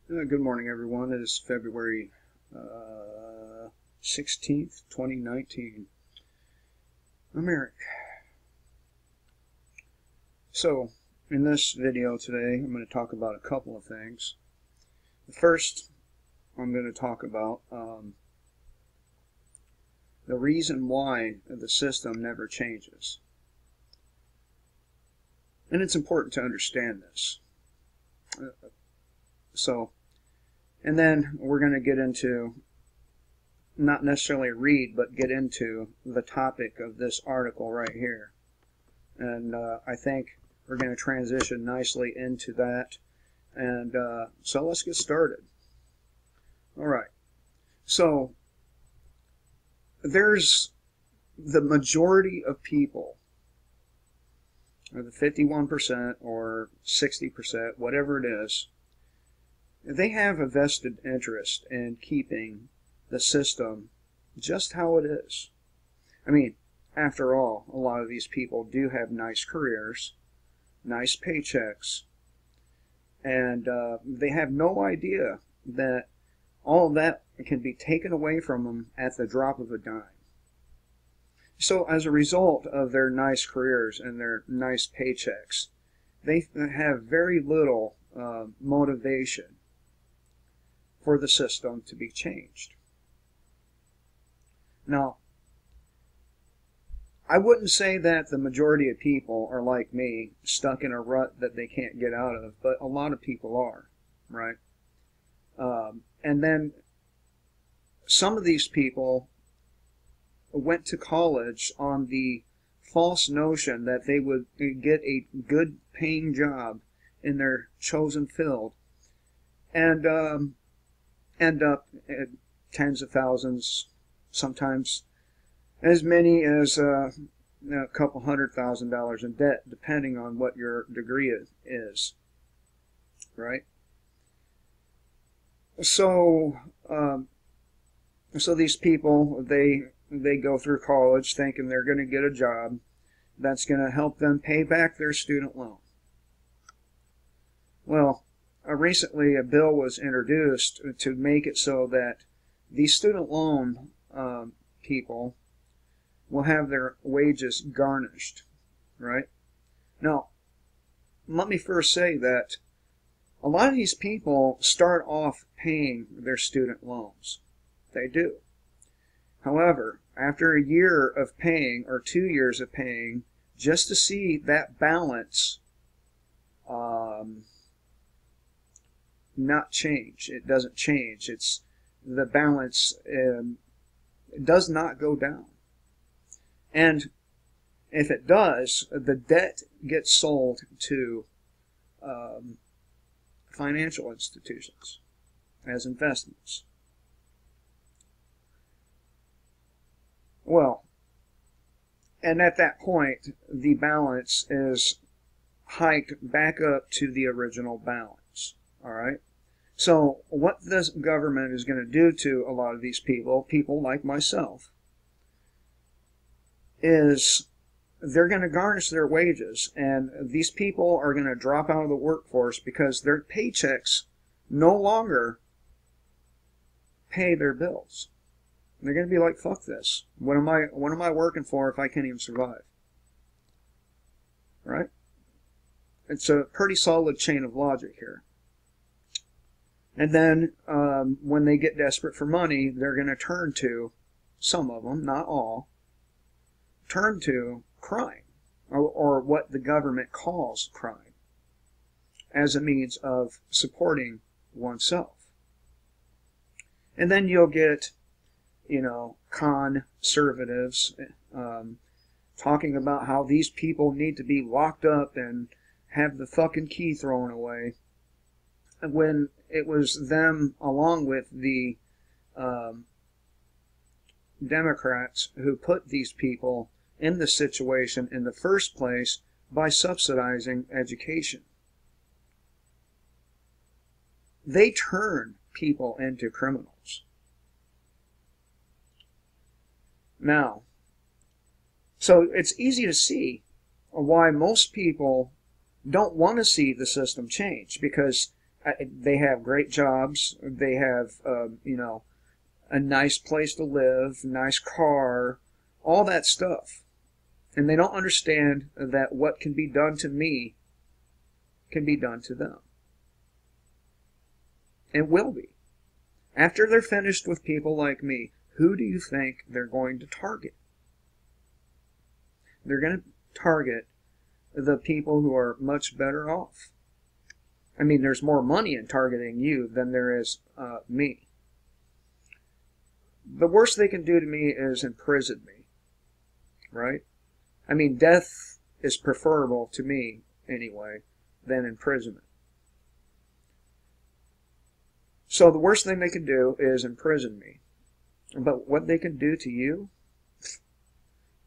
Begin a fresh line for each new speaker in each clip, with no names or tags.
Good morning, everyone. It is February 16th, 2019. I'm Eric. So, in this video today, I'm going to talk about a couple of things. First, I'm going to talk about the reason why the system never changes. And it's important to understand this. And then we're going to get into, not necessarily read, but get into the topic of this article right here. And I think we're going to transition nicely into that. And so let's get started. All right. So there's the majority of people, or the 51% or 60%, whatever it is, they have a vested interest in keeping the system just how it is. I mean, after all, a lot of these people do have nice careers, nice paychecks, and they have no idea that all of that can be taken away from them at the drop of a dime. So as a result of their nice careers and their nice paychecks, they have very little motivation for the system to be changed. Now, I wouldn't say that the majority of people are like me, stuck in a rut that they can't get out of, but a lot of people are, right? And then some of these people went to college on the false notion that they would get a good paying job in their chosen field and end up at tens of thousands, sometimes as many as a couple $100,000 in debt, depending on what your degree is, right? So, so these people, they go through college thinking they're going to get a job that's going to help them pay back their student loan. Well, recently a bill was introduced to make it so that these student loan people will have their wages garnished, right? Now, let me first say that a lot of these people start off paying their student loans. They do. However, after a year of paying or 2 years of paying, just to see that balance not change. It doesn't change. It's the balance does not go down. And if it does, the debt gets sold to financial institutions as investments. Well, and at that point, the balance is hiked back up to the original balance. All right? So what this government is going to do to a lot of these people like myself, is they're going to garnish their wages, and these people are going to drop out of the workforce because their paychecks no longer pay their bills. They're going to be like, fuck this. What am I working for if I can't even survive? Right? It's a pretty solid chain of logic here. And then when they get desperate for money, they're going to turn to, some of them, not all, turn to crime, or what the government calls crime, as a means of supporting oneself. And then you'll get, conservatives talking about how these people need to be locked up and have the fucking key thrown away, when it was them, along with the Democrats, who put these people in this situation in the first place by subsidizing education. They turn people into criminals. Now, so it's easy to see why most people don't want to see the system change, because They have great jobs. They have, a nice place to live, nice car, all that stuff. And they don't understand that what can be done to me can be done to them. It will be. After they're finished with people like me, who do you think they're going to target? They're going to target the people who are much better off. I mean, there's more money in targeting you than there is me. The worst they can do to me is imprison me, right? I mean, death is preferable to me, anyway, than imprisonment. So the worst thing they can do is imprison me. But what they can do to you,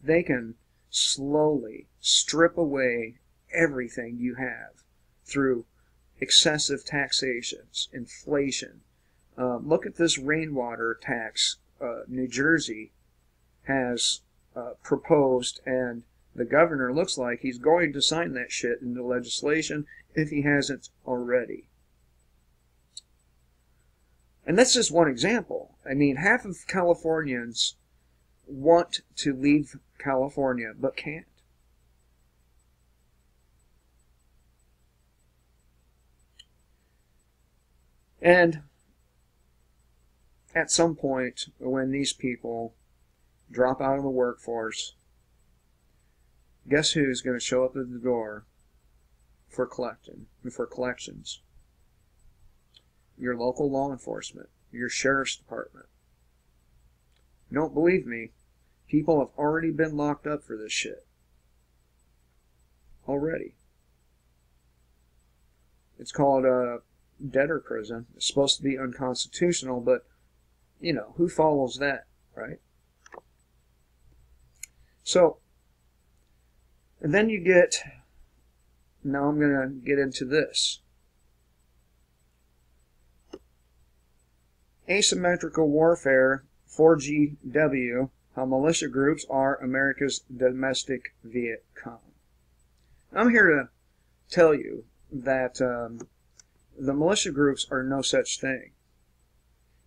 they can slowly strip away everything you have through excessive taxations, inflation. Look at this rainwater tax New Jersey has proposed, and the governor looks like he's going to sign that shit into legislation if he hasn't already. And that's just one example. I mean, half of Californians want to leave California, but can't. And at some point, when these people drop out of the workforce, guess who's going to show up at the door for collections? Your local law enforcement, your sheriff's department. You don't believe me? People have already been locked up for this shit. Already. It's called a debtor prison. It's supposed to be unconstitutional, but, who follows that, right? So, and then you get, now I'm going to get into this. Asymmetrical warfare, 4GW, how militia groups are America's domestic Viet Cong. I'm here to tell you that the militia groups are no such thing.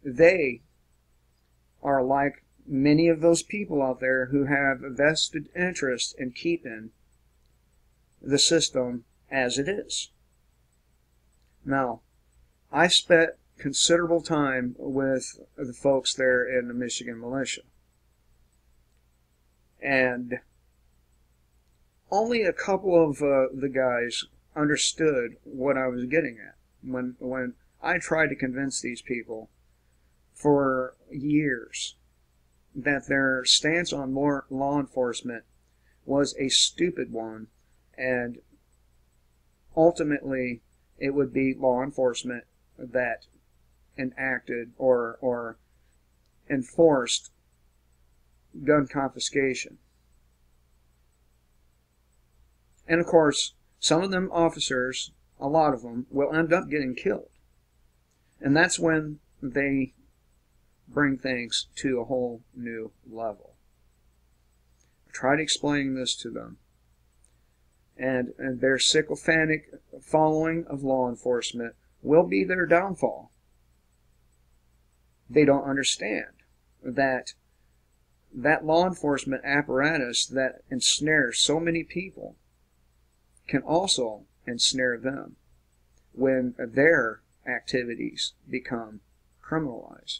They are like many of those people out there who have a vested interest in keeping the system as it is. Now, I spent considerable time with the folks there in the Michigan militia. And only a couple of the guys understood what I was getting at when I tried to convince these people for years that their stance on law enforcement was a stupid one, and ultimately it would be law enforcement that enacted or enforced gun confiscation. And of course, some of them officers, a lot of them, will end up getting killed. And that's when they bring things to a whole new level. I tried explaining this to them. And their sycophantic following of law enforcement will be their downfall. They don't understand that law enforcement apparatus that ensnares so many people can also ensnare them when their activities become criminalized.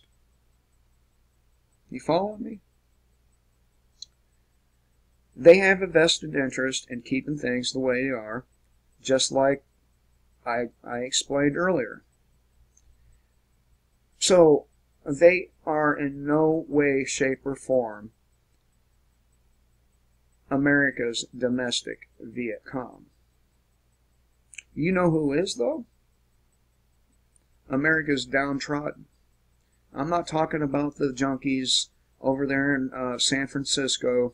You follow me? They have a vested interest in keeping things the way they are, just like I explained earlier. So they are in no way, shape, or form America's domestic Viet Cong. You know who is, though? America's downtrodden. I'm not talking about the junkies over there in San Francisco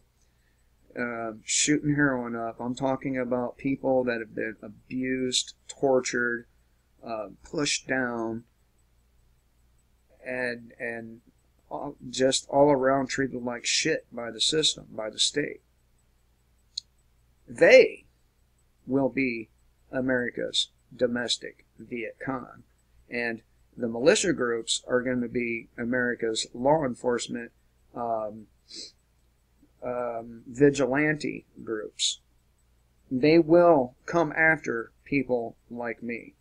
shooting heroin up. I'm talking about people that have been abused, tortured, pushed down, and just all around treated like shit by the system, by the state. They will be America's domestic Viet Cong And the militia groups are going to be America's law enforcement vigilante groups. They will come after people like me.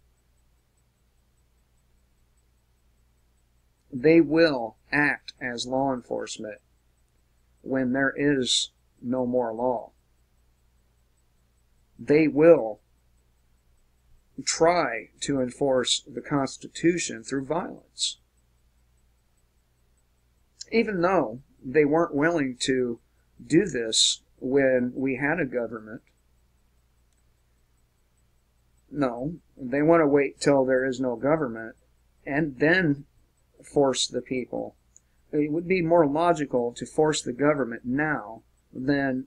They will act as law enforcement when there is no more law. They will try to enforce the Constitution through violence. Even though they weren't willing to do this when we had a government. No, they want to wait till there is no government and then force the people. It would be more logical to force the government now than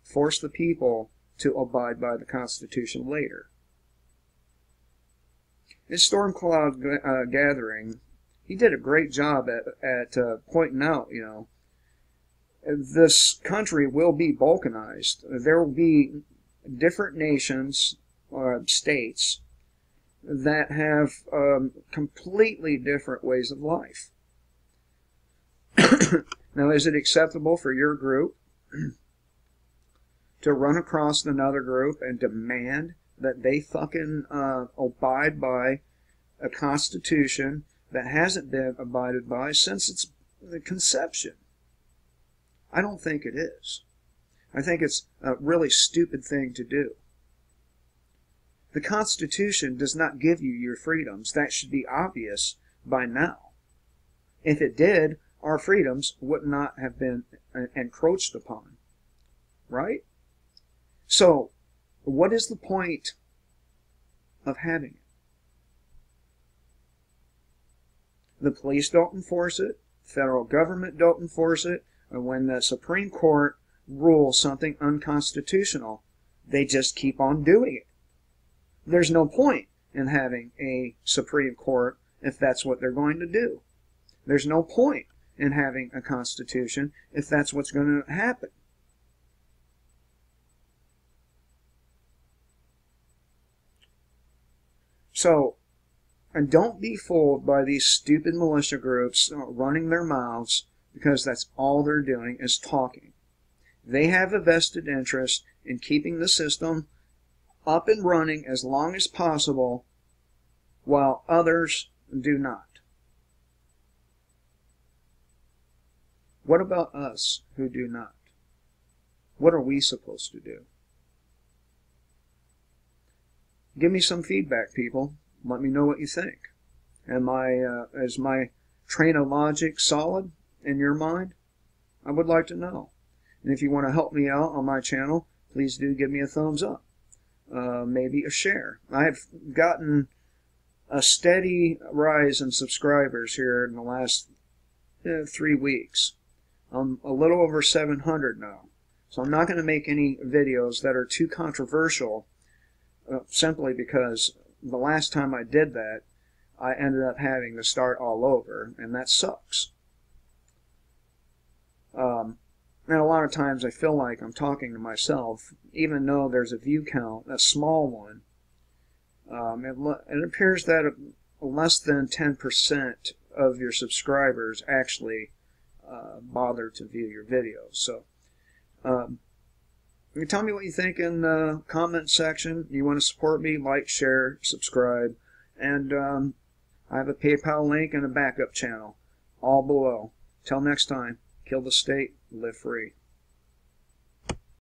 force the people to abide by the Constitution later. In Storm Cloud Gathering, he did a great job at pointing out, you know, this country will be balkanized. There will be different nations or states that have completely different ways of life. Now, is it acceptable for your group to run across another group and demand that they fucking abide by a constitution that hasn't been abided by since its conception? I don't think it is. I think it's a really stupid thing to do. The Constitution does not give you your freedoms. That should be obvious by now. If it did, our freedoms would not have been encroached upon. Right? So, what is the point of having it? The police don't enforce it. The federal government don't enforce it. And when the Supreme Court rules something unconstitutional, they just keep on doing it. There's no point in having a Supreme Court if that's what they're going to do. There's no point in having a Constitution if that's what's going to happen. So, and don't be fooled by these stupid militia groups running their mouths, because that's all they're doing is talking. They have a vested interest in keeping the system up and running as long as possible, while others do not. What about us who do not? What are we supposed to do? Give me some feedback, people. Let me know what you think. Is my train of logic solid in your mind? I would like to know. And if you want to help me out on my channel, please do give me a thumbs up. Maybe a share. I've gotten a steady rise in subscribers here in the last 3 weeks. I'm a little over 700 now. So I'm not going to make any videos that are too controversial, simply because the last time I did that, I ended up having to start all over, and that sucks. And a lot of times I feel like I'm talking to myself, even though there's a view count, a small one. It appears that less than 10% of your subscribers actually bother to view your videos. So, you tell me what you think in the comment section. You want to support me, like, share, subscribe, and I have a PayPal link and a backup channel, all below. Till next time, kill the state, live free.